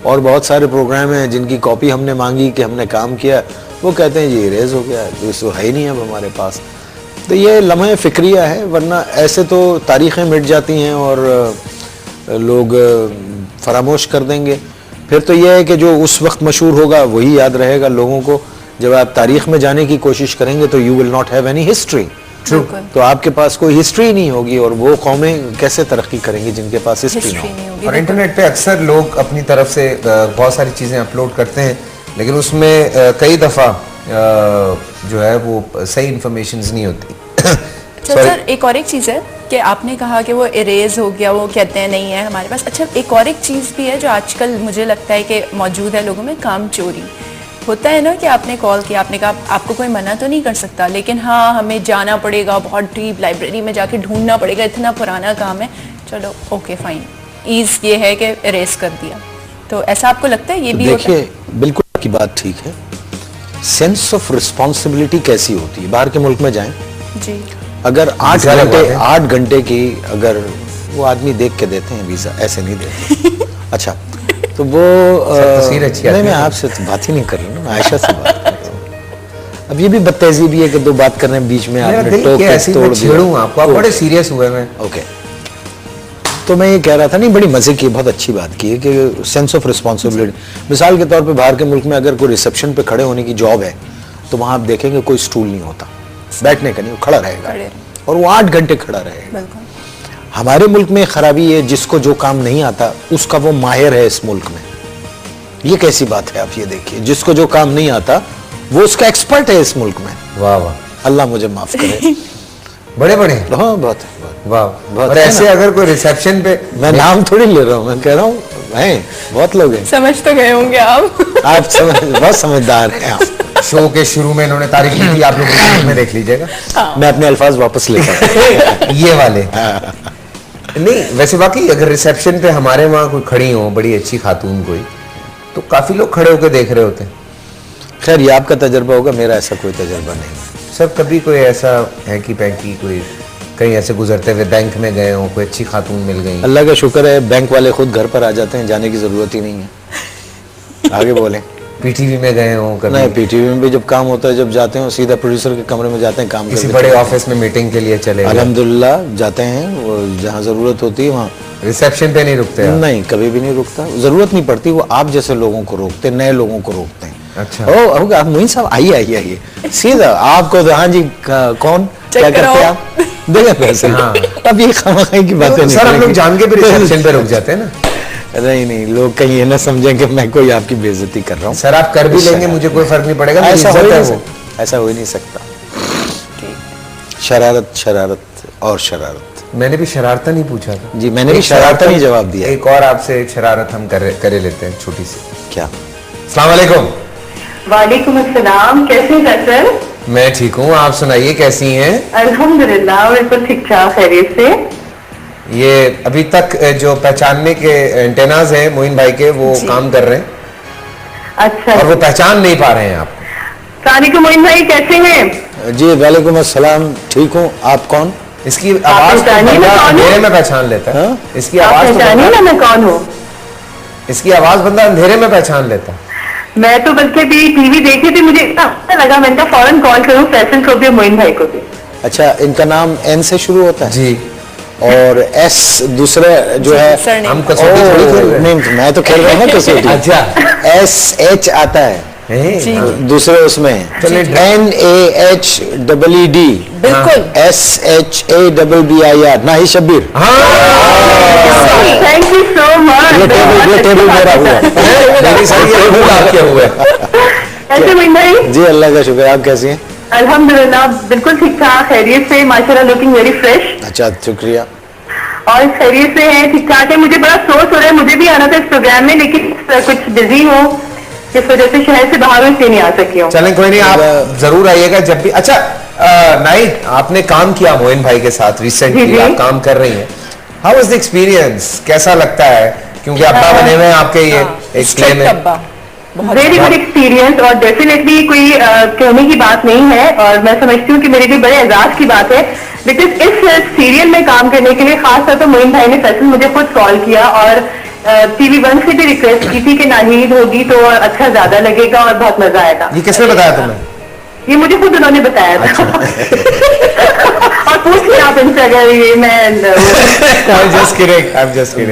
और बहुत सारे प्रोग्राम हैं जिनकी कॉपी हमने मांगी कि हमने काम किया, वो कहते हैं ये इरेज हो गया, तो इसको है ही नहीं अब हमारे पास। तो ये लम्हे फिक्रिया है, वरना ऐसे तो तारीखें मिट जाती हैं और लोग फरामोश कर देंगे। फिर तो यह है कि जो उस वक्त मशहूर होगा वही याद रहेगा लोगों को। जब आप तारीख में जाने की कोशिश करेंगे तो you will not have any history, तो आपके पास कोई हिस्ट्री नहीं होगी, और वो कौमें कैसे तरक्की करेंगी जिनके पास हिस्ट्री नहीं होगी। और इंटरनेट पे अक्सर लोग अपनी तरफ से बहुत सारी चीज़ें अपलोड करते हैं, लेकिन उसमें कई दफ़ा जो है वो सही इंफॉर्मेशन नहीं होती। सर एक और एक चीज़ है कि आपने कहा कि वो इरेज हो गया, वो कहते हैं नहीं है हमारे पास। अच्छा, एक और एक चीज़ भी है जो आजकल मुझे लगता है कि मौजूद है लोगों में, काम चोरी होता है ना, कि आपने कॉल किया, आपने कहा आपको कोई मना तो नहीं कर सकता, लेकिन हाँ हमें जाना पड़ेगा, बहुत डीप लाइब्रेरी में जाके ढूंढना पड़ेगा, इतना पुराना काम है, चलो ओके फाइन, ईज ये है कि इरेज कर दिया। तो ऐसा आपको लगता है ये भी होता है? देखिए बिल्कुल आपकी बात ठीक है। सेंस ऑफ रिस्पॉन्सिबिलिटी कैसी होती है, बाहर के मुल्क में जाएं जी, अगर 8 घंटे की अगर वो आदमी देख के देते हैं वीजा, ऐसे नहीं देते। अच्छा, तो वो नहीं, मैं आपसे तो बात ही नहीं कर रहा हूँ, आयशा से बात कर रहा हूँ। अब ये भी बदतहजीब है कि दो बात करने बीच में आपने टोक के तोड़ दिया। आपको आप बड़े सीरियस हुए मैं। ओके, तो मैं ये कह रहा था, नहीं बड़ी मजे की बहुत अच्छी बात की है कि सेंस ऑफ रिस्पॉन्सिबिलिटी। मिसाल के तौर पे बाहर के मुल्क में अगर कोई रिसेप्शन पे खड़े होने की जॉब है तो वहां आप देखेंगे कोई स्टूल नहीं होता बैठने का, नहीं, वो खड़ा रहेगा और वो 8 घंटे खड़ा रहेगा। हमारे मुल्क में खराबी है, जिसको जो काम नहीं आता उसका वो माहिर है इस मुल्क में। ये कैसी बात है, आप ये देखिए, जिसको जो काम नहीं आता वो उसका एक्सपर्ट है इस मुल्क में। वाह वाह, अल्लाह मुझे माफ करे। बड़े बड़े, हाँ बहुत वाह। और ऐसे अगर कोई रिसेप्शन पे, मैं नाम थोड़ी ले रहा हूँ, मैं कह रहा हूँ हैं बहुत लोग हैं। समझ तो गए होंगे आप। आप बहुत समझदार हैं आप। शो के शुरू में इन्होंने तारीफ की थी, आप लोग में देख लीजिएगा। मैं अपने अल्फाज वापस लेकर ये वाले नहीं, वैसे वाकई अगर रिसेप्शन पे हमारे वहाँ कोई खड़ी हो, बड़ी अच्छी खातून कोई, तो काफी लोग खड़े होकर देख रहे होते हैं। खैर ये आपका तजर्बा होगा, मेरा ऐसा कोई तजर्बा नहीं। सर कभी कोई ऐसा हैंकी पैंकी, कोई कहीं ऐसे गुजरते हुए बैंक में गए हो, कोई अच्छी खातून मिल गई? अल्लाह का शुक्र है, बैंक वाले खुद घर पर आ जाते हैं, जाने की जरूरत ही नहीं है। आगे बोलें। पीटीवी में गए हो कभी? नहीं, पीटीवी में भी जब काम होता है, जब जाते हैं सीधा प्रोड्यूसर के कमरे में जाते हैं, काम किसी बड़े ऑफिस में मीटिंग के लिए चले, अल्हम्दुलिल्लाह जाते हैं, वो जहाँ जरूरत होती है वहाँ। रिसेप्शन पे नहीं रुकते? नहीं, कभी भी नहीं रुकता, जरूरत नहीं पड़ती, वो आप जैसे लोगों को रोकते, नए लोगों को रोकते हैं। अच्छा, ओ आप मोइन साहब आइए आइए आइए, सीधा आपको हाँ जी कौन क्या करते हैं आप, देगा पैसे। हाँ। अब ये खामखाई की बातें नहीं सर, हम लोग जान के भी रिसेप्शन पे रुक जाते हैं ना। नहीं, लोग कहीं ये ना समझें कि मैं कोई आपकी बेइज्जती कर रहा हूँ। सर आप कर भी लेंगे, मुझे कोई फर्क नहीं पड़ेगा, ऐसा हो ही नहीं सकता। शरारत शरारत और शरारत। मैंने भी शरारत नहीं पूछा था जी, मैंने भी शरारत नहीं जवाब दिया। एक और आपसे एक शरारत हम करे लेते हैं, छोटी सी। क्या? अस्सलाम वालेकुम। वालेकुम अस्सलाम, कैसे हैं सर? मैं ठीक हूँ, आप सुनाइए कैसी हैं? अल्हम्दुलिल्लाह बिल्कुल ठीक ठाक, खैरियत से। ये अभी तक जो पहचानने के एंटेनाज हैं मोइन भाई के, वो काम कर रहे हैं। अच्छा, और वो पहचान नहीं पा रहे हैं आप। सलामुअलैकुम मोइन भाई, कैसे हैं? जी वालेकुम अस्सलाम, ठीक हूँ, आप कौन? इसकी आवाज तो अंधेरे में पहचान लेता है। इसकी आवाज तो मैं कौन हूँ? इसकी आवाज बंदा अंधेरे में पहचान लेता है। मैं तो बल्कि भी टीवी देखी थी, मुझे इतना अच्छा लगा, मैंने कहा फौरन कॉल करूँ फैसल को भी, मोइन भाई को भी। अच्छा, इनका नाम एन से शुरू होता है जी, और एस दूसरे जो है, हम कसौटी थोड़ी खेल रहे हैं। नहीं, मैं तो खेल रहा हूँ कसौटी। अच्छा, SH आता है दूसरे उसमें, NAHEED, बिल्कुल, SHABBIR, नाही Shabbir. Thank you so much. ये टेबल मेरा हुआ ऐसे मोइन भाई? जी अल्लाह का शुक्र, आप कैसी हैं? अल्हम्दुलिल्लाह बिल्कुल ठीक ठाक, खैरियत से, माशाल्लाह, लुकिंग वेरी फ्रेश। अच्छा, शुक्रिया। और खैरियत से है, ठीक ठाक है। मुझे बड़ा अफसोस हो रहा है, मुझे भी आना था इस प्रोग्राम में, लेकिन कुछ बिजी हो, इस वजह से शहर से बाहर इसलिए नहीं आ सकी हूँ। चलें कोई नहीं, आप जरूर आइएगा जब भी। अच्छा नाइट, आपने काम किया मोइन भाई के साथ रिसेंटली, आप काम कर रही हैं, हाउ वाज द एक्सपीरियंस, कैसा लगता है? क्योंकि अब्बा बने हुए हैं आपके, ये एक प्ले में। वेरी गुड एक्सपीरियंस, और डेफिनेटली कोई कहने की बात नहीं है, और मैं समझती हूँ कि मेरे लिए बड़े एजाज की बात है, बिकॉज इस सीरियल में काम करने के लिए खास तौर पर मोइन भाई ने फैसल मुझे खुद कॉल किया, और TV1 से भी रिक्वेस्ट की थी कि नाहीद होगी तो अच्छा ज्यादा लगेगा और बहुत मजा आएगा। ये किसने बताया तुम्हें? ये मुझे खुद उन्होंने बताया था। और पूछ लिया आप इनसे अगर ये मैं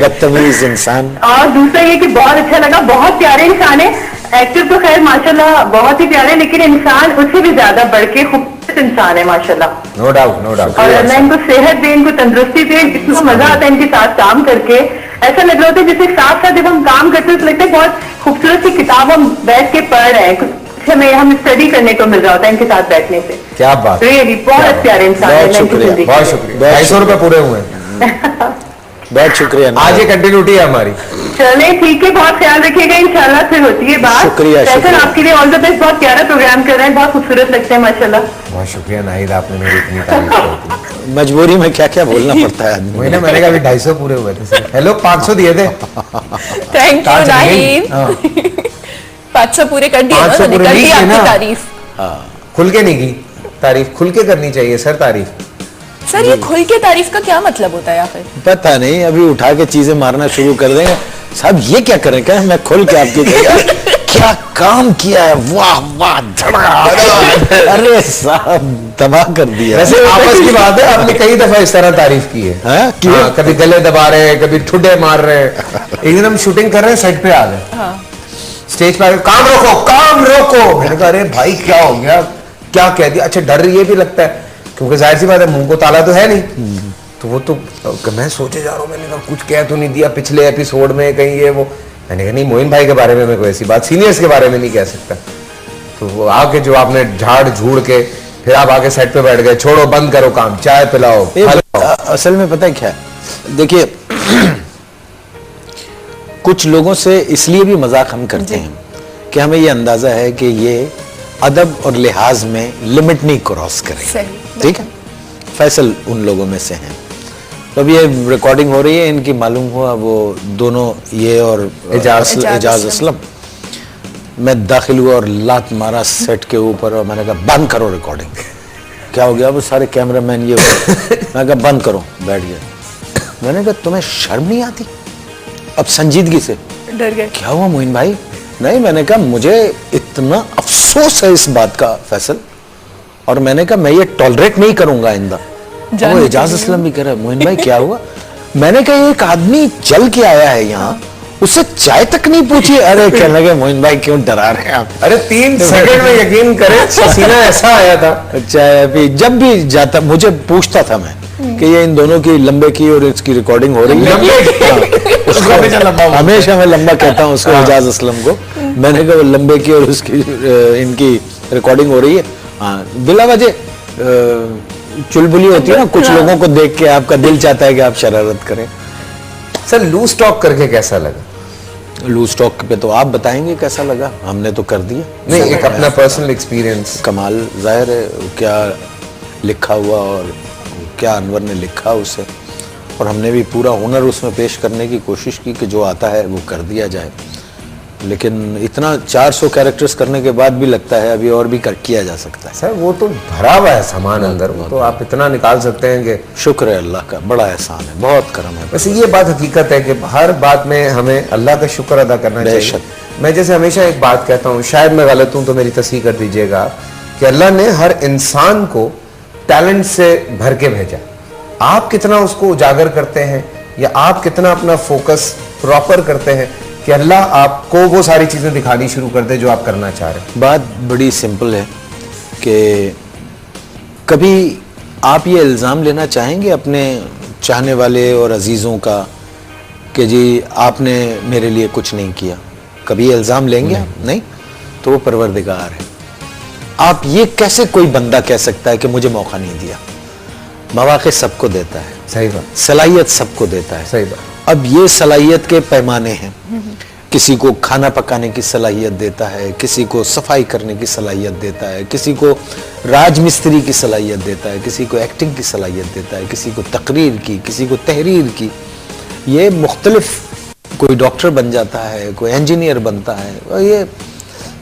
बदतमीज इंसान। और दूसरा ये कि बहुत अच्छा लगा, बहुत प्यारे इंसान है। एक्टर तो खैर माशाल्लाह बहुत ही प्यारे, लेकिन इंसान उससे भी ज्यादा बढ़ के खूबसूरत इंसान है माशाल्लाह। No doubt no doubt. और अल्लाह इनको सेहत दे, इनको तंदुरुस्ती दे। इतना मजा आता है इनके साथ काम करके, ऐसा लग रहा होता है जैसे साथ साथ जब हम काम करते हैं तो लगता है बहुत खूबसूरत सी किताब हम बैठ के पढ़ रहे हैं, कुछ हमें हम स्टडी करने को मिल रहा होता है इनके साथ बैठने से। क्या बात, रियली बहुत प्यारे इंसान है। बहुत शुक्रिया, बहुत शुक्रिया। 250 रुपए पूरे हुए हैं। बहुत शुक्रिया। आज ये कंटिन्यूटी है हमारी। चले ठीक है, बहुत ख्याल रखिएगा, इंशाल्लाह फिर होती है बात। शुक्रिया, फैसल आपके लिए ऑल द बेस्ट। बहुत प्यारा प्रोग्राम कर रहे हैं, बहुत खूबसूरत लगते हैं माशाल्लाह। बहुत शुक्रिया नाहिद, आपने मेरी इतनी तारीफ की। मजबूरी में क्या क्या बोलना पड़ता है आदमी। मैंने कहा अभी 250 पूरे हुए थे सर। हेलो 500 दिए थे। Thank you Nahid. 500 पूरे कर दिए, 500 पूरे कर नहीं दी किए आपकी ना। तारीफ। खुल के नहीं की तारीफ, खुल के करनी चाहिए सर तारीफ। सर ये खुल के तारीफ का क्या मतलब होता है या फिर? पता नहीं, अभी उठा के चीजें मारना शुरू कर देंगे। साहब ये क्या करें, क्या मैं खुल के आपकी क्या काम किया है, वाह वाह धड़ाधड़। अरे साहब तबाह कर दिया। वैसे आपस की बात है, आपने कई दफा इस तरह तारीफ की है। क्यों? हाँ, कभी गले दबा रहे हैं, कभी ठुड्डे मार रहे हैं। एक दिन हम शूटिंग कर रहे हैं, सेट पे आ गए, स्टेज पे आ गए, काम रोको काम रोको। मैंने कहा अरे भाई क्या हो गया, क्या कह दिया? अच्छा डर ये भी लगता है क्योंकि जाहिर सी बात है मुंह को ताला तो है नहीं। तो वो तो मैं सोचे जा रहा हूँ, मैंने कहा कुछ कह तो नहीं दिया पिछले एपिसोड में कहीं ये वो। मैंने कहा नहीं मोइन भाई के बारे में मैं कोई ऐसी बात सीनियर्स के बारे में नहीं कह सकता। तो वो आके जो आपने झाड़ झूड़ के फिर आप आके सेट पे बैठ गए, छोड़ो बंद करो काम, चाय पिलाओ। असल में पता है क्या है, देखिए कुछ लोगों से इसलिए भी मजाक हम करते हैं कि हमें ये अंदाजा है कि ये अदब और लिहाज में लिमिट नहीं क्रॉस करें। ठीक है, फैसल उन लोगों में से हैं। तो अब ये रिकॉर्डिंग हो रही है, इनकी मालूम हुआ वो दोनों ये और एजाज असलम, मैं दाखिल हुआ और लात मारा सेट के ऊपर और मैंने कहा बंद करो रिकॉर्डिंग। क्या हो गया? वो सारे कैमरामैन ये मैं कहा बंद करो, बैठ गया। मैंने कहा तुम्हें शर्म नहीं आती? अब संजीदगी से डर गए। क्या हुआ मोइन भाई? नहीं, मैंने कहा मुझे इतना अफसोस है इस बात का फैसल, और मैंने कहा मैं ये टॉलरेट नहीं करूंगा आइंदा। वो एजाज असलम भी कह रहा है मोइन भाई क्या हुआ? मैंने कहा एक आदमी चल के आया है यहाँ, उससे चाय तक नहीं पूछी। अरे कहने लगे मोइन भाई क्यों डरा रहे हैं आप? अरे 3 सेकंड में यकीन करें पसीना ऐसा आया था। चाय अभी जब भी जाता मुझे पूछता था मैं कि ये इन दोनों की लंबे की और इसकी रिकॉर्डिंग हो रही है। उसको हमेशा मैं लंबा कहता हूँ उसको, एजाज असलम को। मैंने कहा लंबे की और उसकी इनकी रिकॉर्डिंग हो रही है। हाँ, बिला वजह चुलबुली होती है ना, कुछ लोगों को देख के आपका दिल चाहता है कि आप शरारत करें। सर लूज टॉक करके कैसा लगा? लूज टॉक पे तो आप बताएंगे कैसा लगा, हमने तो कर दिया। नहीं, एक अपना पर्सनल एक्सपीरियंस। कमाल, जाहिर है क्या लिखा हुआ और क्या अनवर ने लिखा उसे, और हमने भी पूरा हुनर उसमें पेश करने की कोशिश की कि जो आता है वो कर दिया जाए। लेकिन इतना 400 कैरेक्टर्स करने के बाद भी लगता है अभी और भी किया जा सकता है। सर वो तो भरा हुआ है सामान अंदर, वो तो आप इतना निकाल सकते हैं कि शुक्र है अल्लाह का, बड़ा एहसान है, बहुत करम है। वैसे ये बात हकीकत है कि हर बात में हमें अल्लाह का शुक्र अदा करना चाहिए। मैं जैसे हमेशा एक बात कहता हूँ, शायद मैं गलत हूँ तो मेरी तस्दीक कर दीजिएगा, कि अल्लाह ने हर इंसान को टैलेंट से भर के भेजा। आप कितना उसको उजागर करते हैं या आप कितना अपना फोकस प्रॉपर करते हैं कि अल्लाह आपको वो सारी चीजें दिखानी शुरू कर दे जो आप करना चाह रहे हैं। बात बड़ी सिंपल है कि कभी आप ये इल्ज़ाम लेना चाहेंगे अपने चाहने वाले और अजीज़ों का कि जी आपने मेरे लिए कुछ नहीं किया? कभी ये इल्ज़ाम लेंगे आप? नहीं। तो वो परवरदिगार है। आप ये कैसे कोई बंदा कह सकता है कि मुझे मौका नहीं दिया? मौके सबको देता है, सही बात, सलाहियत सबको देता है, सही बात। अब ये सलाहियत के पैमाने हैं। किसी को खाना पकाने की सलाहियत देता है, किसी को सफाई करने की सलाहियत देता है, किसी को राजमिस्त्री की सलाहियत देता है, किसी को एक्टिंग की सलाहियत देता है, किसी को तकरीर की, किसी को तहरीर की। ये मुख्तलिफ, कोई डॉक्टर बन जाता है, कोई इंजीनियर बनता है। और ये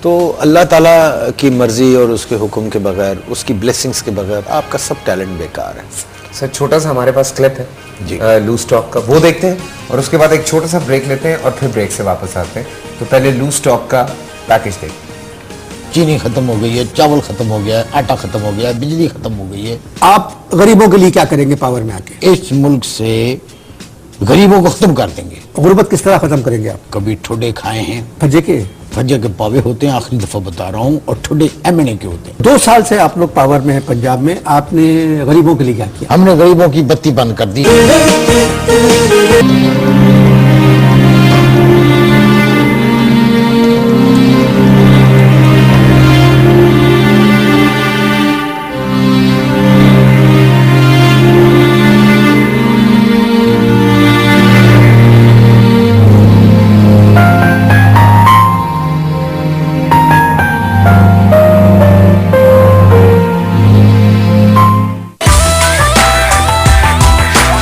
तो अल्लाह ताला की मर्जी और उसके हुक्म के बगैर, उसकी ब्लेसिंग्स के बगैर आपका सब टैलेंट बेकार है। सर छोटा सा हमारे पास क्लिप है, जी। लूज टॉक का, वो देखते हैं और उसके बाद एक छोटा सा ब्रेक लेते हैं और फिर ब्रेक से वापस आते हैं। तो पहले लूज टॉक का पैकेज देखते हैं। चीनी खत्म हो गई है, चावल खत्म हो गया है, आटा खत्म हो गया है, बिजली खत्म हो गई है। आप गरीबों के लिए क्या करेंगे पावर में आके? इस मुल्क से गरीबों को खत्म कर देंगे। गुर्बत किस तरह खत्म करेंगे आप? कभी ठुडे खाए हैं, फजे के फज्जे के पावे होते हैं, आखिरी दफा बता रहा हूँ, और ठुडे एमएनए के होते हैं। 2 साल से आप लोग पावर में हैं पंजाब में, आपने गरीबों के लिए क्या किया? हमने गरीबों की बत्ती बंद कर दी।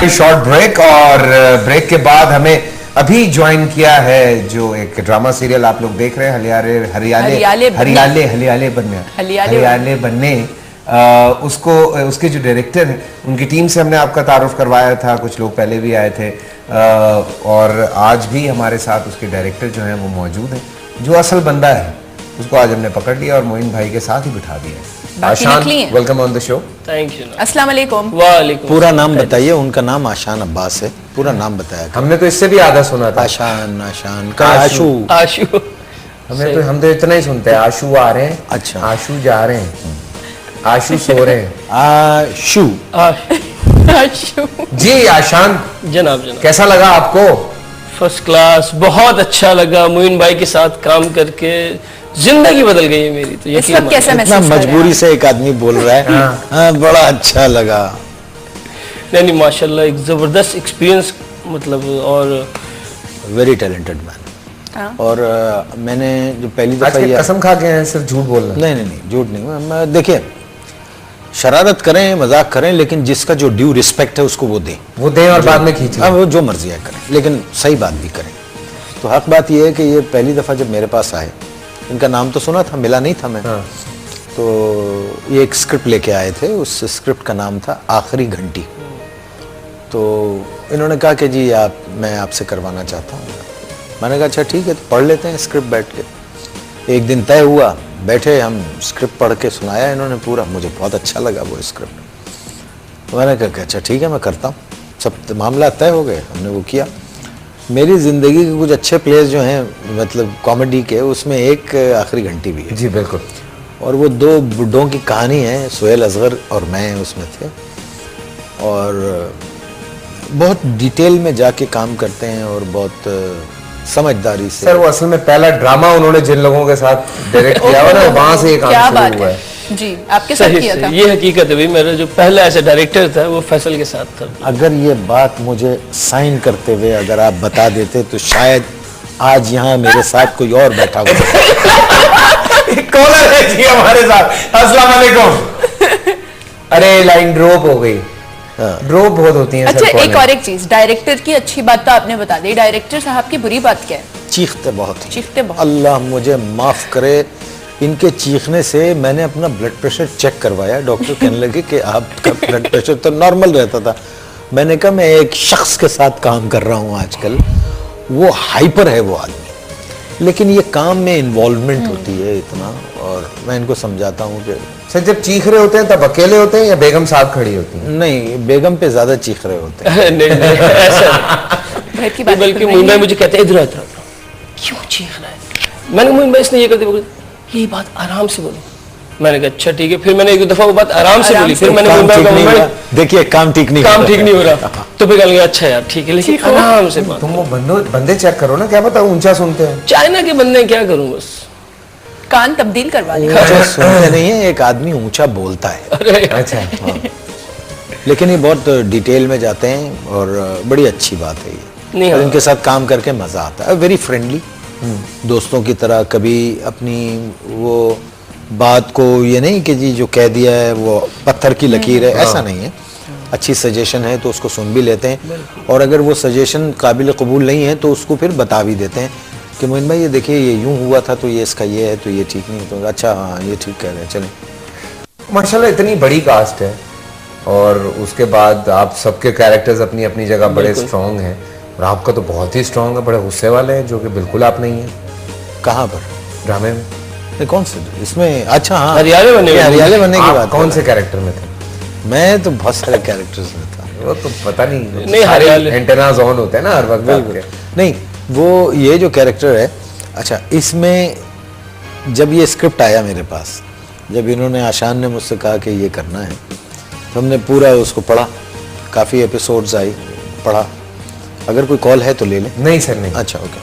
शॉर्ट ब्रेक, और ब्रेक के बाद हमें अभी ज्वाइन किया है जो एक ड्रामा सीरियल आप लोग देख रहे हैं, हलियाले बनने। उसके जो डायरेक्टर हैं उनकी टीम से हमने आपका तारुफ करवाया था, कुछ लोग पहले भी आए थे, और आज भी हमारे साथ उसके डायरेक्टर जो हैं वो मौजूद हैं। जो असल बंदा है उसको आज हमने पकड़ लिया और मोइन भाई के साथ ही बिठा दिया। Ashan, welcome on the show. Thank you. अस्सलाम वालेकुम। वालेकुम। पूरा नाम बताइए। उनका नाम आशान अब्बास है, पूरा नाम बताया करो। हमने तो इससे भी आधा सुना था। आशान का आशू। आशु। हम तो इतना ही सुनते हैं, आशू आ रहे हैं, अच्छा। आशू जा रहे हैं, आशू सो रहे हैं। आशू। आशु। जी आशान, जनाब कैसा लगा आपको? फर्स्ट क्लास, बहुत अच्छा लगा। मोइन भाई के साथ काम करके जिंदगी बदल गई है मेरी। तो इस वक्त कैसा इतना महसूस कर रहे मजबूरी हैं? से एक आदमी बोल रहा है। हाँ, बड़ा अच्छा लगा। नहीं माशाल्लाह, एक जबरदस्त एक्सपीरियंस, मतलब, और वेरी टैलेंटेड मैन। हाँ। और मैंने जो पहली आज दफा के ये कसम खा के हैं, सिर्फ झूठ बोलना। नहीं झूठ नहीं। मैं देखिए, शरारत करें, मजाक करें, लेकिन जिसका जो ड्यू रिस्पेक्ट है उसको वो दें। वो दें और बाद में खींच लें। वो जो मर्जी है करें, लेकिन सही बात भी करें। तो हक बात यह है कि ये पहली दफा जब मेरे पास आए, इनका नाम तो सुना था, मिला नहीं था मैं। हाँ। तो ये एक स्क्रिप्ट लेके आए थे, उस स्क्रिप्ट का नाम था आखिरी घंटी। तो इन्होंने कहा कि जी मैं आपसे करवाना चाहता हूँ। मैंने कहा अच्छा ठीक है, तो पढ़ लेते हैं स्क्रिप्ट बैठ के। एक दिन तय हुआ, बैठे हम, स्क्रिप्ट पढ़ के सुनाया इन्होंने पूरा। मुझे बहुत अच्छा लगा वो स्क्रिप्ट। मैंने कहा कि अच्छा ठीक है, मैं करता हूँ। सब मामला तय हो गए, हमने वो किया। मेरी ज़िंदगी के कुछ अच्छे प्लेस जो हैं, मतलब कॉमेडी के, उसमें एक आखिरी घंटी भी है। जी बिल्कुल। और वो 2 बुड्ढों की कहानी है, सुहेल असगर और मैं उसमें थे, और बहुत डिटेल में जाके काम करते हैं और बहुत समझदारी से। सर वो असल में पहला ड्रामा उन्होंने जिन लोगों के साथ डायरेक्ट किया हुआ ना, वहां से ये काम क्या शुरू बात हुआ है है। जी, आपके साथ सही किया से था। ये हकीकत है भाई। मेरा जो पहला ऐसा डायरेक्टर था वो फैसल के साथ था। अगर ये बात मुझे साइन करते हुए अगर आप बता देते तो शायद आज यहाँ मेरे साथ कोई और बैठा हुआ। कॉलर है जी हमारे साथ। अस्सलाम वालेकुम। अरे लाइन ड्रॉप हो गई। ड्रॉप बहुत होती है। अच्छा, एक और एक चीज, डायरेक्टर की अच्छी बात तो आपने बता दी, डायरेक्टर साहब की बुरी बात क्या है? चीखते बहुत हैं। चीखते बहुत। अल्लाह मुझे माफ करे, इनके चीखने से मैंने अपना ब्लड प्रेशर चेक करवाया। डॉक्टर कहने लगे कि आपका ब्लड प्रेशर तो नॉर्मल रहता था। मैंने कहा मैं एक शख्स के साथ काम कर रहा हूँ आजकल, वो हाइपर है वो आदमी, लेकिन ये काम में इन्वॉल्वमेंट होती है इतना। और मैं इनको समझाता हूँ कि सर जब चीख रहे होते हैं तब अकेले होते हैं या बेगम साहब खड़ी होती हैं? नहीं, बेगम पे ज्यादा चीख रहे होते हैं। नहीं ऐसा घर की नहीं। बात बल्कि मोइन भाई मुझे कहते हैं इधर इधर क्यों चीख रहा है। मैंने मोइन भाई इसने ये करते ये बात आराम से बोलो। मैंने कहा अच्छा ठीक है। फिर मैंने एक दफा वो बात आराम से बोली। फिर मैंने काम मोइन ठीक नहीं भाई हुआ। देखिए काम ठीक नहीं काम हुआ। ठीक नहीं हो रहा। तो फिर कहने लगा अच्छा यार ठीक है, लेकिन आराम से बात। तुम वो बंदे चेक करो ना, क्या पता ऊंचा सुनते हैं। चाइना के बंदे क्या करूं, बस कान तब्दील करवा दें। ऊंचा सुनते नहीं है, एक आदमी ऊंचा बोलता है। अरे अच्छा हाँ। लेकिन ये बहुत डिटेल में जाते हैं और बड़ी अच्छी बात है ये। नहीं, और हाँ। इनके साथ काम करके मजा आता है। वेरी फ्रेंडली, दोस्तों की तरह। कभी अपनी वो बात को ये नहीं कि जी जो कह दिया है वो पत्थर की लकीर है, ऐसा नहीं है। अच्छी सजेशन है तो उसको सुन भी लेते हैं, और अगर वो सजेशन काबिल कबूल नहीं है तो उसको फिर बता भी देते हैं कि मोइन भाई ये देखिए ये यूं हुआ था, तो ये इसका ये है, तो ये ठीक नहीं, तो अच्छा हाँ ये ठीक कह रहे हैं, चलें। माशाल्लाह इतनी बड़ी कास्ट है और उसके बाद आप सबके कैरेक्टर्स अपनी अपनी जगह बड़े स्ट्रांग हैं, और आपका तो बहुत ही स्ट्रांग है, बड़े गुस्से वाले हैं, जो कि बिल्कुल आप नहीं हैं। कहाँ पर? ड्रामे में? नहीं, कौन से इसमें? अच्छा हाँ, हरियाले बनने की आप बात कौन से कैरेक्टर में थे? मैं तो बहुत सारे कैरेक्टर्स में था। वो तो पता नहीं, नहीं, हरियाले एंटेनास ऑन होते हैं ना हर वक्त आपके। नहीं, वो ये जो कैरेक्टर है, अच्छा इसमें जब ये स्क्रिप्ट आया मेरे पास, जब इन्होंने आशान ने मुझसे कहा कि ये करना है, तो हमने पूरा उसको पढ़ा, काफ़ी एपिसोड्स आई, पढ़ा। अगर कोई कॉल है तो ले लें। नहीं सर नहीं। अच्छा ओके।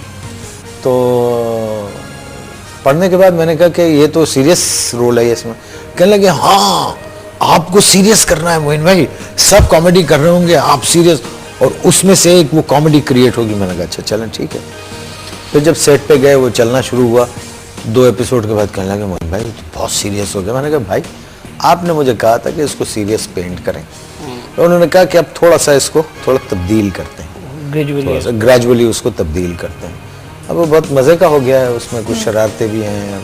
तो पढ़ने के बाद मैंने कहा कि ये तो सीरियस रोल है इसमें। कहने लगे हाँ आपको सीरियस करना है मोइन भाई, सब कॉमेडी कर रहे होंगे, आप सीरियस, और उसमें से एक वो कॉमेडी क्रिएट होगी। मैंने कहा अच्छा चलें ठीक है। फिर जब सेट पे गए, वो चलना शुरू हुआ, 2 एपिसोड के बाद कहने लगे मोइन भाई बहुत सीरियस हो गया। मैंने कहा भाई आपने मुझे कहा था कि इसको सीरियस पेंट करें, तो उन्होंने कहा कि अब थोड़ा सा इसको थोड़ा तब्दील करते हैं, ग्रेजुअली उसको तब्दील करते हैं। अब वो बहुत मज़े का हो गया है, उसमें कुछ शरारतें भी हैं,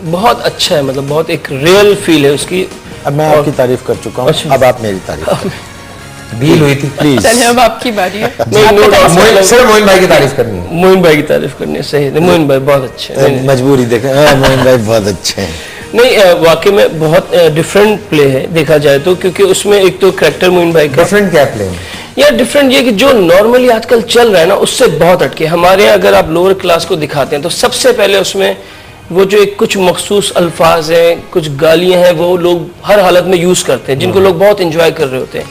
बहुत अच्छा है, मतलब बहुत एक रियल फील है उसकी। अब मैं आपकी तारीफ कर चुका हूँ, अच्छा। अब आप मेरी तारीफ करें। डील हुई थी प्लीज। चलिए अब आपकी बारी है। सर मोइन भाई की तारीफ करनी है। मोइन भाई की तारीफ करनी है, सही है। मोइन भाई बहुत अच्छे हैं। मजबूरी देखें, मोहन भाई बहुत अच्छे हैं। नहीं, वाकई में बहुत डिफरेंट प्ले है देखा जाए तो, क्योंकि उसमें एक तो कैरेक्टर मोइन भाई का डिफरेंट क्या प्ले? या डिफरेंट ये कि जो नॉर्मली आजकल चल रहा है ना, उससे बहुत हटके। हमारे यहाँ अगर आप लोअर क्लास को दिखाते हैं तो सबसे पहले उसमें वो जो एक कुछ मखसूस अल्फाज हैं, कुछ गालियां हैं, वो लोग हर हालत में यूज करते हैं, जिनको लोग बहुत इंजॉय कर रहे होते हैं।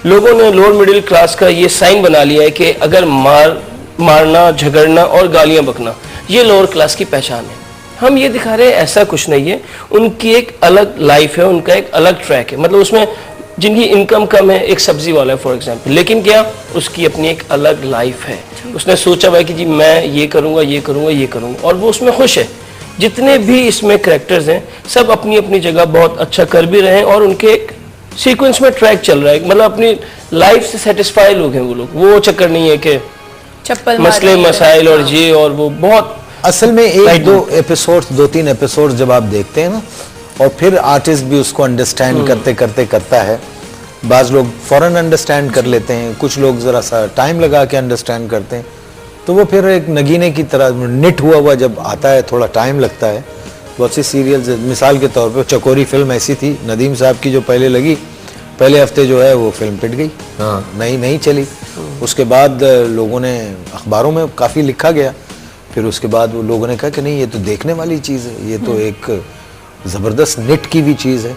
लोगों ने लोअर मिडिल क्लास का ये साइन बना लिया है कि अगर मारना, झगड़ना और गालियां बकना ये लोअर क्लास की पहचान है। हम ये दिखा रहे हैं ऐसा कुछ नहीं है, उनकी एक अलग लाइफ है, उनका एक अलग ट्रैक है। मतलब उसमें जिनकी इनकम कम है, एक सब्जी वाला है फॉर एग्जांपल, लेकिन क्या उसकी अपनी एक अलग लाइफ है। उसने सोचा भाई कि जी मैं ये करूंगा, ये करूंगा, ये करूंगा, और वो उसमें खुश है। जितने भी इसमें कैरेक्टर्स हैं सब अपनी अपनी जगह बहुत अच्छा कर भी रहे हैं, और उनके एक सीक्वेंस में ट्रैक चल रहा है। मतलब अपनी लाइफ से सेटिस्फाई लोग हैं वो लोग, वो चक्कर नहीं है कि चप्पल मसले मसाइल और ये और वो। बहुत असल में 2-3 एपिसोड जब आप देखते हैं ना, और फिर आर्टिस्ट भी उसको अंडरस्टैंड करते करता है। बाज लोग फौरन अंडरस्टैंड कर लेते हैं, कुछ लोग जरा सा टाइम लगा के अंडरस्टैंड करते हैं, तो वो फिर एक नगीने की तरह निट हुआ जब आता है, थोड़ा टाइम लगता है। बहुत सी सीरियल्स, मिसाल के तौर पे चकोरी फिल्म ऐसी थी, नदीम साहब की, जो पहले लगी, पहले हफ्ते जो है वो फिल्म पिट गई, नहीं चली। उसके बाद लोगों ने अखबारों में काफ़ी लिखा गया, फिर उसके बाद वो लोगों ने कहा कि नहीं ये तो देखने वाली चीज़ है, ये तो एक ज़बरदस्त निट की भी चीज़ है,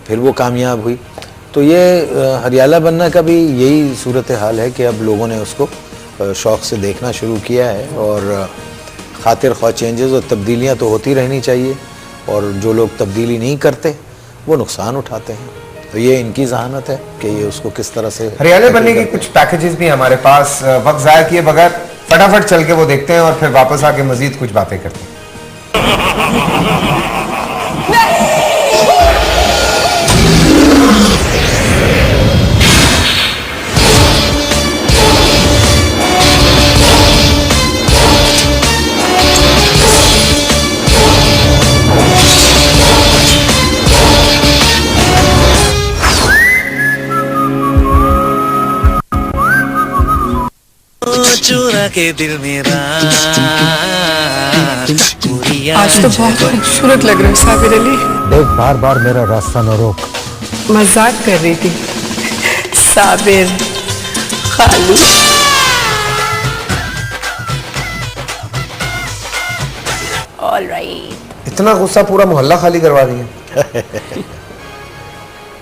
फिर वो कामयाब हुई। तो ये हरियाला बनना का भी यही सूरत हाल है कि अब लोगों ने उसको शौक़ से देखना शुरू किया है, और खातिर ख्वाह चेंजेस और तब्दीलियाँ तो होती रहनी चाहिए, और जो लोग तब्दीली नहीं करते वो नुकसान उठाते हैं। तो ये इनकी जहानत है कि ये उसको किस तरह से। हरियाले बनने के कुछ पैकेजेस भी हमारे पास, वक्त ज़ाया किए बगैर फटाफट चल के वो देखते हैं, और फिर वापस आके मजीद कुछ बातें करते हैं। चुरा के दिल मेरा। आज तो बहुत खूबसूरत लग रहे हो साबिर अली। देख बार बार मेरा रास्ता न रोक। मजाक कर रही थी साबिर खालू। ऑलराइट। इतना गुस्सा पूरा मोहल्ला खाली करवा दिया।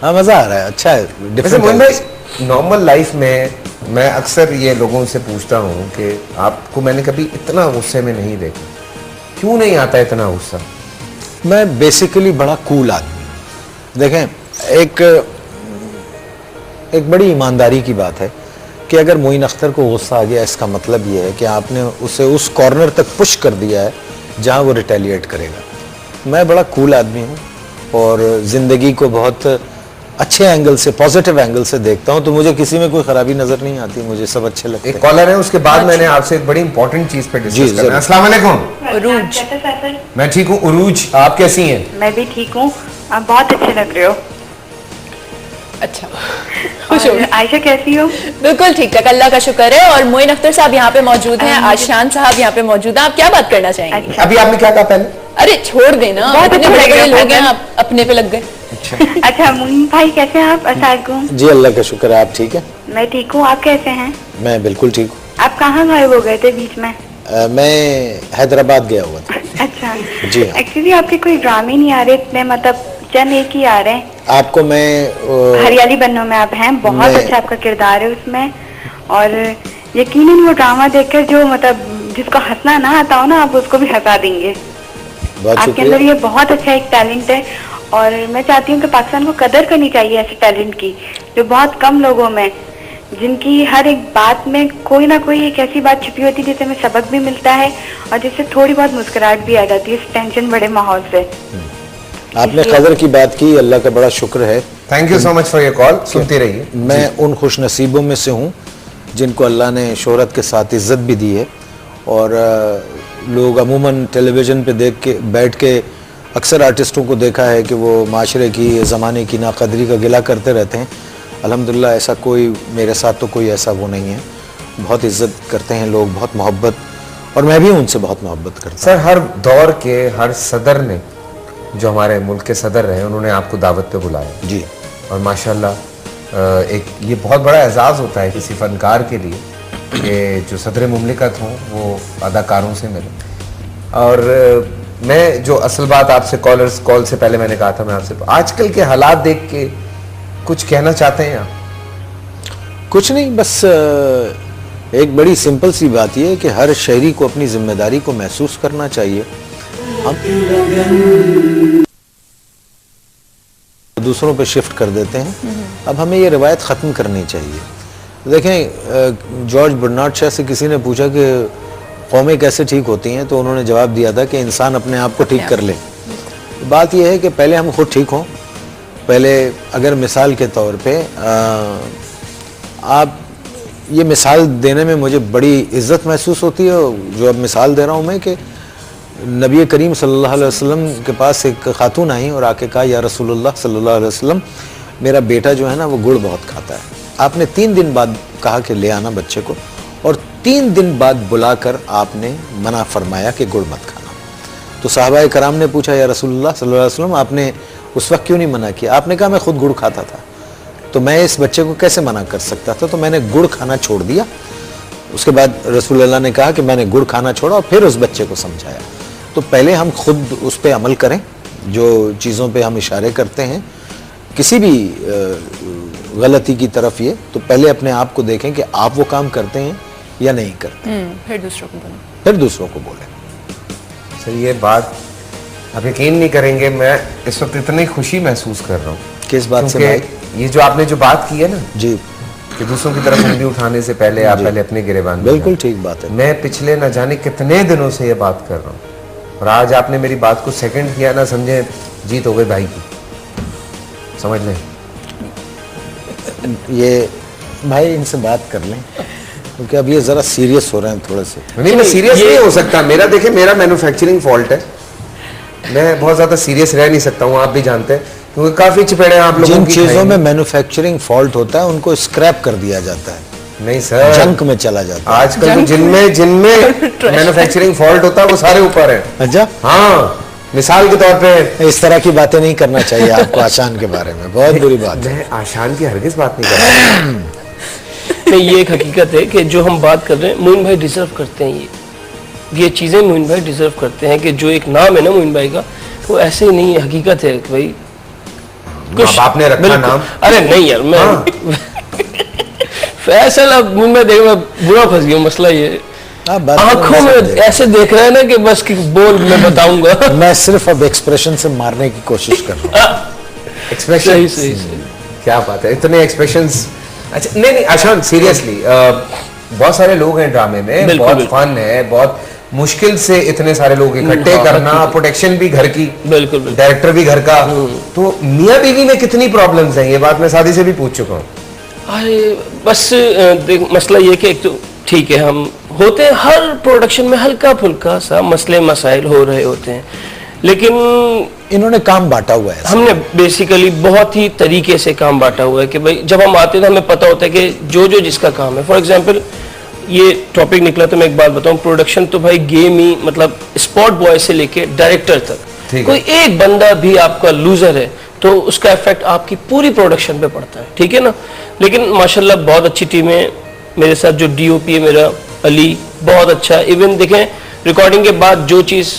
हाँ मज़ा आ रहा है, अच्छा है। वैसे मोहन भाई, नॉर्मल लाइफ में मैं अक्सर ये लोगों से पूछता हूँ कि आपको मैंने कभी इतना गुस्से में नहीं देखा, क्यों नहीं आता इतना गुस्सा? मैं बेसिकली बड़ा कूल आदमी। देखें, एक बड़ी ईमानदारी की बात है कि अगर मोइन अख्तर को गुस्सा आ गया, इसका मतलब ये है कि आपने उसे उस कॉर्नर तक पुश कर दिया है जहाँ वो रिटेलिएट करेगा। मैं बड़ा कूल आदमी हूँ, और ज़िंदगी को बहुत अच्छे एंगल से, पॉजिटिव एंगल से देखता हूं, तो मुझे किसी में कोई खराबी नजर नहीं आती, मुझे सब अच्छे लगते हैं। एक कॉलर है, उसके बाद मैंने आपसे एक बड़ी इंपॉर्टेंट चीज पे डिस्कस करना है। अस्सलाम वालेकुम। उरूज। मैं ठीक हूँ। उरूज, आप कैसी हैं? मैं भी ठीक हूँ, आप बहुत अच्छे लग रहे हो। अच्छा, खुश हो। आयशा कैसी हो? बिल्कुल ठीक ठाक, अल्लाह का शुक्र है। और मोइन अख्तर साहब यहाँ पे मौजूद हैं, आशान साहब यहाँ पे मौजूद हैं। आप क्या बात करना चाहेंगे? अभी आपने क्या कहा पहले? अरे छोड़ देना, बहुत इतने अच्छा बड़े बड़े लगा लोग हैं, आप अपने पे लग गए। अच्छा मोइन भाई कैसे हैं आप? अस्सलाम। जी अल्लाह का शुक्र है, आप ठीक है? मैं ठीक हूँ, आप कैसे हैं? मैं बिल्कुल ठीक हूँ। आप कहाँ गायब हो गए थे बीच में? मैं हैदराबाद गया हुआ था। अच्छा जी हाँ। एक्चुअली आपके कोई ड्रामे नहीं आ रहे इतने, मतलब चंद एक ही आ रहे हैं। आपको मैं हरियाली बनों में आप हैं, बहुत मैं- अच्छा आपका किरदार है उसमें। और यकीनन वो ड्रामा देखकर जो मतलब जिसको हंसना ना आता हो ना, आप उसको भी हंसा देंगे। बहुत आपके अंदर शुक्रिया। ये बहुत अच्छा एक टैलेंट है और मैं चाहती हूँ कि पाकिस्तान को कदर करनी चाहिए ऐसे टैलेंट की, जो बहुत कम लोगों में, जिनकी हर एक बात में कोई ना कोई एक ऐसी बात छुपी होती है जिससे हमें सबक भी मिलता है और जिससे थोड़ी बहुत मुस्कुराहट भी आ जाती है इस टेंशन बड़े माहौल से। आपने कदर की बात की, अल्लाह का बड़ा शुक्र है। Thank you so much for your call, सुनते रहिए। मैं उन खुश नसीबों में से हूँ जिनको अल्लाह ने शोहरत के साथ इज़्ज़त भी दी है। और लोग अमूमन टेलीविज़न पे देख के बैठ के अक्सर आर्टिस्टों को देखा है कि वो माशरे की, ज़माने की नाकदरी का गिला करते रहते हैं। अल्हम्दुलिल्लाह ऐसा कोई मेरे साथ तो कोई ऐसा वो नहीं है। बहुत इज़्ज़त करते हैं लोग, बहुत मोहब्बत, और मैं भी उनसे बहुत मोहब्बत करता हूँ। सर हर दौर के हर सदर ने, जो हमारे मुल्क के सदर रहे, उन्होंने आपको दावत पे बुलाया जी। और माशाल्लाह एक ये बहुत बड़ा एजाज़ होता है किसी फनकार के लिए कि जो सदर मुमलिकत हों वो अदाकारों से मिले। और मैं जो असल बात आपसे कॉल से पहले मैंने कहा था, मैं आपसे आजकल के हालात देख के कुछ कहना चाहते हैं आप? कुछ नहीं, बस एक बड़ी सिंपल सी बात यह है कि हर शहरी को अपनी जिम्मेदारी को महसूस करना चाहिए। हम दूसरों पे शिफ्ट कर देते हैं, अब हमें ये रिवायत ख़त्म करनी चाहिए। देखें, जॉर्ज बर्नार्ड शॉ से किसी ने पूछा कि कौमें कैसे ठीक होती हैं, तो उन्होंने जवाब दिया था कि इंसान अपने आप को ठीक कर ले। बात यह है कि पहले हम खुद ठीक हों। पहले अगर मिसाल के तौर पे आप, ये मिसाल देने में मुझे बड़ी इज़्ज़त महसूस होती है जो अब मिसाल दे रहा हूँ मैं, कि नबी करीम सल्लल्लाहु अलैहि वसल्लम के पास एक खातून आई और आके कहा, या रसूलुल्लाह सल्लल्लाहु अलैहि वसल्लम, मेरा बेटा जो है ना वो गुड़ बहुत खाता है। आपने 3 दिन बाद कहा कि ले आना बच्चे को, और 3 दिन बाद बुलाकर आपने मना फरमाया कि गुड़ मत खाना। तो साहबाए कराम ने पूछा, या रसूलुल्लाह सल्लल्लाहु अलैहि वसल्लम, आपने उस वक्त क्यों नहीं मना किया? आपने कहा, मैं खुद गुड़ खाता था, तो मैं इस बच्चे को कैसे मना कर सकता था, तो मैंने गुड़ खाना छोड़ दिया। उसके बाद रसूलुल्लाह ने कहा कि मैंने गुड़ खाना छोड़ा और फिर उस बच्चे को समझाया। तो पहले हम खुद उस पर अमल करें जो चीज़ों पे हम इशारे करते हैं, किसी भी गलती की तरफ, ये तो पहले अपने आप को देखें कि आप वो काम करते हैं या नहीं करते, फिर दूसरों को बोलें। फिर दूसरों को बोलें। सर ये बात आप यकीन नहीं करेंगे, मैं इस वक्त इतनी खुशी महसूस कर रहा हूँ। किस बात से भाई? ये जो आपने जो बात की है ना जी, कि दूसरों की तरफ उंगली उठाने से पहले आप पहले अपने गिरेबान में बिल्कुल जाएं। ठीक बात है। मैं पिछले न जाने कितने दिनों से ये बात कर रहा हूँ, और आज आपने मेरी बात को सेकंड किया ना, समझे जीत हो गई भाई की, समझ लें। ये भाई इनसे बात कर लें, क्योंकि अब ये ज़रा सीरियस हो रहे हैं थोड़े से। नहीं, मैं सीरियस नहीं हो सकता। मेरा देखिए, मेरा मैन्युफैक्चरिंग फॉल्ट है, मैं बहुत ज्यादा सीरियस रह नहीं सकता हूँ, आप भी जानते हैं, क्योंकि काफी चपेड़े आप लोगों जिन की चीज़ों खाएंगे। में मैन्युफैक्चरिंग फॉल्ट होता है उनको स्क्रैप कर दिया जाता है, नहीं सर, जंक में चला जाता है। आजकल तो जिनमें मैन्युफैक्चरिंग फॉल्ट होता है वो सारे ऊपर है। अच्छा, हाँ, मिसाल के तौर पे इस तरह की बातें नहीं करना चाहिए आपको आशान के बारे में, बहुत बुरी बात है। मैं आशान की हरगिज बात नहीं कर रहा। नहीं, ये एक हकीकत है कि जो हम बात कर रहे हैं, मोइन भाई डिजर्व करते हैं ये चीज़ें मोइन भाई डिजर्व करते हैं कि जो एक नाम है ना मोइन भाई का, वो ऐसे ही नहीं है, हकीकत है कि भाई कुछ आपने रखा नाम। अरे नहीं यार, मैं फैसल, अब मोइन भाई देख, मैं बुरा फंस गया। मसला ये आंखों में ऐसे देख रहे हैं ना कि बस कि बोल मैं बताऊंगा। मैं सिर्फ अब एक्सप्रेशन से मारने की कोशिश कर रहा हूँ। एक्सप्रेशन सही। क्या बात है, इतने एक्सप्रेशंस। अच्छा नहीं आशान, सीरियसली बहुत सारे लोग हैं ड्रामे में, बहुत फन है, बहुत मुश्किल से इतने सारे लोग इकट्ठे करना, प्रोटेक्शन भी घर की, बिल्कुल डायरेक्टर भी घर का, तो मियाँ बीवी में कितनी प्रॉब्लम्स हैं, ये बात मैं शादी से भी पूछ चुका हूँ। अरे बस देख, मसला ये कि एक तो ठीक है, हम होते हैं हर प्रोडक्शन में हल्का फुल्का सा मसले मसाइल हो रहे होते हैं, लेकिन इन्होंने काम बांटा हुआ है। हमने बेसिकली बहुत ही तरीके से काम बांटा हुआ है कि भाई जब हम आते हैं तो हमें पता होता है कि जो जो जिसका काम है। फॉर एग्जांपल ये टॉपिक निकला तो मैं एक बात बताऊं, प्रोडक्शन तो भाई गेम ही, मतलब स्पॉट बॉय से लेके डायरेक्टर तक कोई एक बंदा भी आपका लूजर है तो उसका इफेक्ट आपकी पूरी प्रोडक्शन पे पड़ता है, ठीक है ना। लेकिन माशाल्लाह बहुत अच्छी टीम है मेरे साथ। जो डीओपी है मेरा अली, बहुत अच्छा। इवन देखें रिकॉर्डिंग के बाद जो चीज़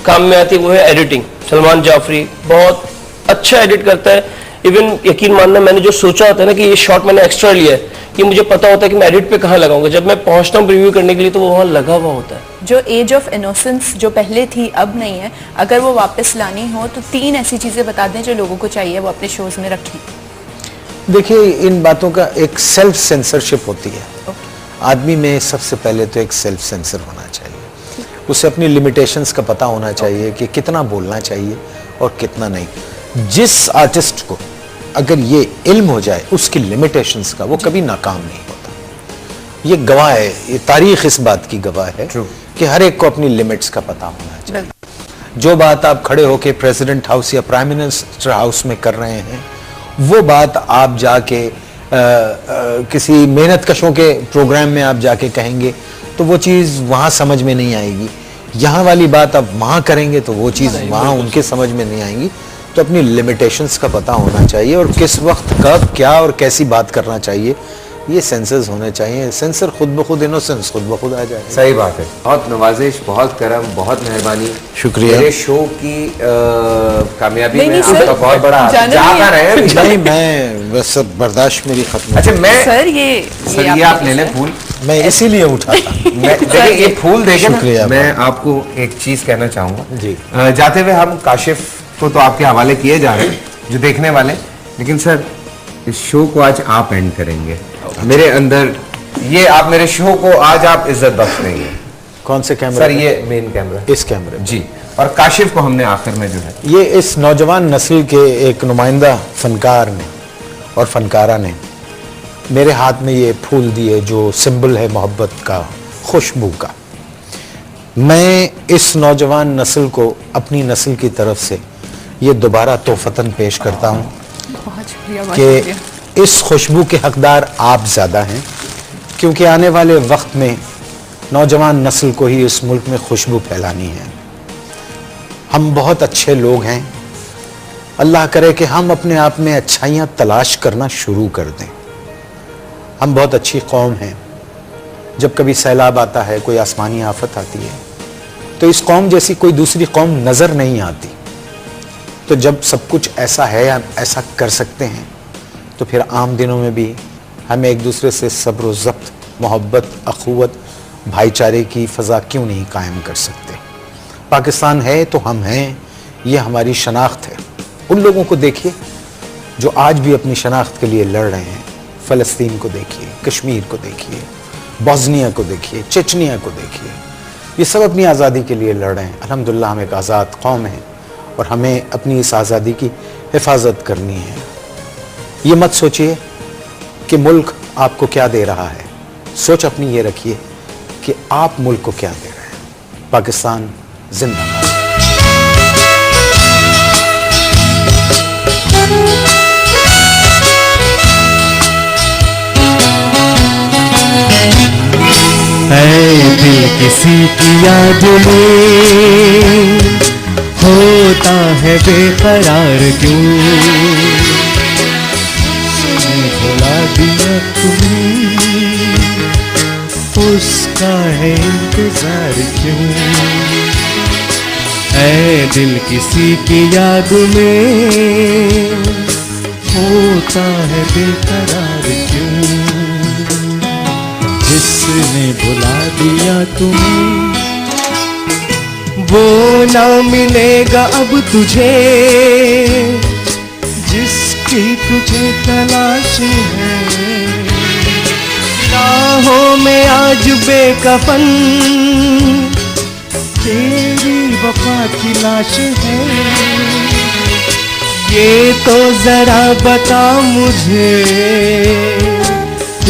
काम में आती है वो है एडिटिंग। सलमान जाफरी बहुत अच्छा एडिट करता है। इवन यकीन मानना, मैंने जो सोचा होता है ना कि ये शॉट मैंने एक्स्ट्रा लिया है, कि मुझे पता होता है कि मैं एडिट पे कहाँ लगाऊंगा, जब मैं पहुंचता हूँ रिव्यू करने के लिए तो वो वहाँ लगा हुआ होता है। जो एज ऑफ इनोसेंस जो पहले थी अब नहीं है, अगर वो वापस लानी हो तो 3 ऐसी चीजें बता दें जो लोगों को चाहिए वो अपने शोज में रखें। देखिए, इन बातों का एक सेल्फ सेंसरशिप होती है। आदमी में सबसे पहले तो एक सेल्फ सेंसर होना चाहिए। उसे अपनी लिमिटेशंस का पता होना चाहिए कि कितना बोलना चाहिए और कितना नहीं। जिस आर्टिस्ट को अगर ये इल्म हो जाए उसकी लिमिटेशंस का, वो कभी नाकाम नहीं होता। ये गवाह है, ये तारीख इस बात की गवाह है कि हर एक को अपनी लिमिट्स का पता होना चाहिए। जो बात आप खड़े होके प्रेसिडेंट हाउस या प्राइम मिनिस्टर हाउस में कर रहे हैं, वो बात आप जाके किसी मेहनत कशों के प्रोग्राम में आप जाके कहेंगे तो वो चीज़ वहाँ समझ में नहीं आएगी। यहाँ वाली बात आप वहाँ करेंगे तो वो चीज़ वहाँ उनके समझ में नहीं आएगी। तो अपनी लिमिटेशंस का पता होना चाहिए और किस वक्त कब क्या और कैसी बात करना चाहिए, ये सेंसर्स होने चाहिए। सेंसर खुद ब खुद, इनोसेंस खुद ब खुद आ जाए। सही बात है। बहुत नवाजिश, बहुत करम, बहुत मेहरबानी, शुक्रिया। मेरे शो की कामयाबी में आपका बहुत बड़ा हाथ। जा रहे हैं नहीं, मैं बस बर्दाश्त मेरी खत्म। अच्छा, मैं सर ये आप ले लें फूल, मैं इसीलिए उठाता। देखिए ये फूल देखे, मैं आपको एक चीज कहना चाहूंगा जी। जाते हुए हम काशिफ को तो आपके हवाले किए जा रहे हैं जो देखने वाले, लेकिन सर इस शो को आज आप एंड करेंगे। मेरे अंदर ये, आप मेरे शो को आज आप इज्जत बख्श देंगे। कौन से कैमरे? सर ये मेन कैमरा, इस कैमरे जी। और काशिफ को हमने आखिर में जो है, ये इस नौजवान नस्ल के एक नुमाइंदा फनकार ने और फनकारा ने मेरे हाथ में ये फूल दिए जो सिंबल है मोहब्बत का, खुशबू का। मैं इस नौजवान नस्ल को अपनी नस्ल की तरफ से ये दोबारा तोहफतन पेश करता हूँ कि इस खुशबू के हकदार आप ज़्यादा हैं, क्योंकि आने वाले वक्त में नौजवान नस्ल को ही इस मुल्क में खुशबू फैलानी है। हम बहुत अच्छे लोग हैं, अल्लाह करे कि हम अपने आप में अच्छाइयाँ तलाश करना शुरू कर दें। हम बहुत अच्छी कौम हैं। जब कभी सैलाब आता है, कोई आसमानी आफत आती है, तो इस कौम जैसी कोई दूसरी कौम नज़र नहीं आती। तो जब सब कुछ ऐसा है, हम ऐसा कर सकते हैं, तो फिर आम दिनों में भी हमें एक दूसरे से सब्र व ज़ब्त, मोहब्बत, अखुवत, भाईचारे की फ़ज़ा क्यों नहीं कायम कर सकते। पाकिस्तान है तो हम हैं, ये हमारी शनाख्त है। उन लोगों को देखिए जो आज भी अपनी शनाख्त के लिए लड़ रहे हैं। फ़लस्तीन को देखिए, कश्मीर को देखिए, बोस्निया को देखिए, चेचनिया को देखिए, ये सब अपनी आज़ादी के लिए लड़ रहे हैं। अल्हम्दुलिल्लाह हम एक आज़ाद कौम हैं और हमें अपनी इस आज़ादी की हिफाजत करनी है। ये मत सोचिए कि मुल्क आपको क्या दे रहा है, सोच अपनी ये रखिए कि आप मुल्क को क्या दे रहे हैं। पाकिस्तान जिंदाबाद। दिल किसी की याद में होता है बेकरार क्यों, भुला दिया तुम्हें, उसका है इंतजार क्यों। ऐ दिल किसी की याद में होता है बेकरार क्यों, जिसने भुला दिया तुम्हें वो ना मिलेगा अब तुझे, जिसकी तुझे तलाश है। राहों में आज बेकफन तेरी वफा की लाश है, ये तो जरा बता मुझे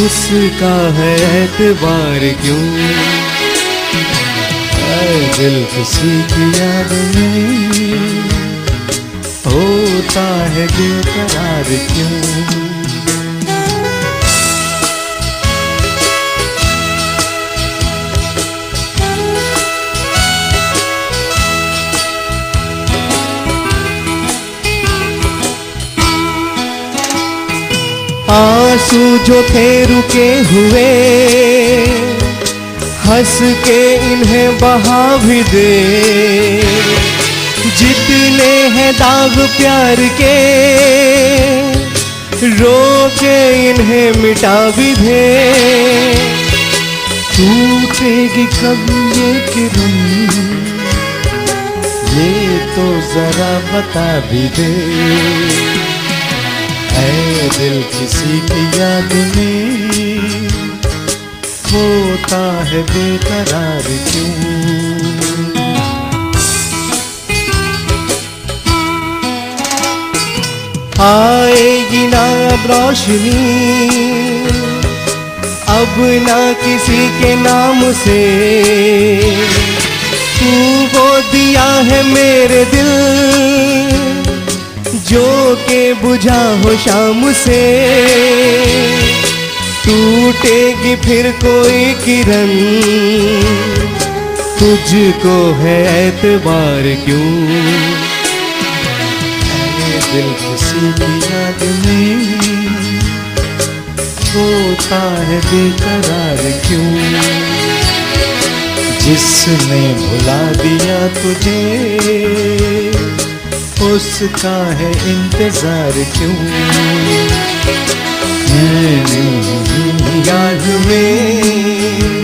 उसका है एतबार क्यों। दिल किसी की याद में है बेकरार क्यों। आंसू जो थे रुके हुए हंस के इन्हें बहा भी दे, जितने हैं दाग प्यार के रो के इन्हें मिटा भी दे। टूटेगी कब ये किरण ये तो जरा बता भी दे, ऐ दिल किसी की याद में होता है बेकरार क्यों। आएगी ना अब रोशनी अब ना किसी के नाम से, तू वो दिया है मेरे दिल जो के बुझा हो शाम से। टूटेगी फिर कोई किरण तुझको है एतबार क्यों, दिल किसी की याद में होता है बेकरार क्यों। जिसने भुला दिया तुझे उसका है इंतजार क्यों। याद में